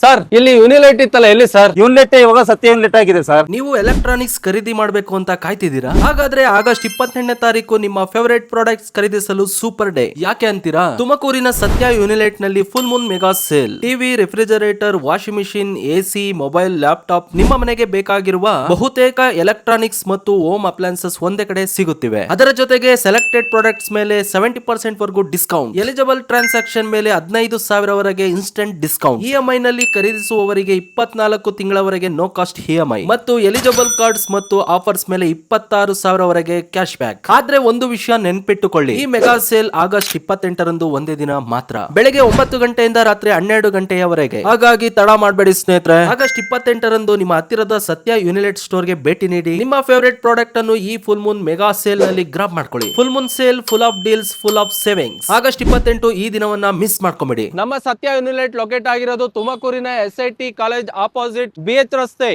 Sir ಇಲ್ಲಿ ಯೂನಿಲೈಟ್ ಇತ್ತಲ್ಲ ಎಲ್ಲಿ ಸರ್? ಯೂನ್ಲೆಟ್ ಇವಾಗ ಸತ್ಯ ಯೂನ್ಲೆಟ್ ಆಗಿದೆ ಸರ್. ನೀವು ಎಲೆಕ್ಟ್ರಾನಿಕ್ಸ್ ಖರೀದಿ ಮಾಡಬೇಕು ಅಂತ ಕಾಯ್ತಿದ್ದೀರಾ? ಹಾಗಾದ್ರೆ ಆಗಸ್ಟ್ 28ನೇ ತಾರೀಕು ನಿಮ್ಮ ಫೇವರೇಟ್ ಪ್ರಾಡಕ್ಟ್ಸ್ ಖರೀದಿಸಲು ಸೂಪರ್ ಡೇ. ಯಾಕೆ ಅಂತೀರಾ? ತುಮಕೂರಿನ ಸತ್ಯ ಯೂನಿಲೈಟ್ ನಲ್ಲಿ full Moon mega sale. TV, refrigerator, washing machine, AC, mobile, laptop, ನಿಮ್ಮ ಮನೆಗೆ ಬೇಕಾಗಿರುವ ಬಹುತೇಕ ಎಲೆಕ್ಟ್ರಾನಿಕ್ಸ್ ಮತ್ತು ಹೋಮ್ ಅಪ್ಲಯನ್ಸಸ್ ಒಂದೇ ಕಡೆ ಸಿಗುತ್ತಿವೆ. ಅದರ ಜೊತೆಗೆ ಸೆಲೆಕ್ಟೆಡ್ ಪ್ರಾಡಕ್ಟ್ಸ್ ಮೇಲೆ 70% ವರೆಗೂ ಡಿಸ್ಕೌಂಟ್. ಎಲಿಜಿಬಲ್ ಟ್ರಾನ್ಸಾಕ್ಷನ್ ಮೇಲೆ 15,000 ವರೆಗೆ ಇನ್ಸ್ಟೆಂಟ್ ಡಿಸ್ಕೌಂಟ್. ಇಎಂಐ ನಲ್ಲಿ ಖರೀದಿಸುವವರಿಗೆ 24 ತಿಂಗಳವರೆಗೆ ನೋ ಕಾಸ್ಟ್ ಇಎಂಐ ಮತ್ತು ಎಲಿಜಿಬಲ್ ಕಾರ್ಡ್ಸ್ ಮತ್ತು ಆಫರ್ಸ್ ಮೇಲೆ 26,000 ವರೆಗೆ ಕ್ಯಾಶ್ ಬ್ಯಾಕ್. ಆದ್ರೆ ಒಂದು ವಿಷಯ ನೆನ್ಪಿಟ್ಟುಕೊಳ್ಳಿ, ಈ ಮೆಗಾ ಸೇಲ್ ಆಗಸ್ಟ್ 28ರಂದು ಒಂದೇ ದಿನ ಮಾತ್ರ, ಬೆಳಗ್ಗೆ 9 ಗಂಟೆಯಿಂದ ರಾತ್ರಿ 12 ಗಂಟೆಯವರೆಗೆ. ಹಾಗಾಗಿ ತಡ ಮಾಡಬೇಡಿ ಸ್ನೇಹಿತರೆ. ಆಗಸ್ಟ್ 28ರಂದು ನಿಮ್ಮ ಹತ್ತಿರದ ಸತ್ಯ ಯೂನಿಲೈಟ್ ಸ್ಟೋರ್ ಗೆ ಭೇಟಿ ನೀಡಿ ನಿಮ್ಮ ಫೇವರೇಟ್ ಪ್ರಾಡಕ್ಟ್ ಅನ್ನು ಈ ಫುಲ್ ಮೂನ್ ಮೆಗಾ ಸೇಲ್ ನಲ್ಲಿ ಗ್ರಾಬ್ ಮಾಡ್ಕೊಳ್ಳಿ. Full Moon sale, full of deals, full of savings. August 28 ಈ ದಿನವನ್ನ ಮಿಸ್ ಮಾಡ್ಕೊಂಬಿಡಿ. ನಮ್ಮ ಸತ್ಯ ಯೂನಿಲೈಟ್ ಲೊಕೇಟ್ ಆಗಿರೋದು ತುಮಕೂರಿನ SIT ಕಾಲೇಜ್ ಆಪೋಸಿಟ್ BH ರಸ್ತೆ.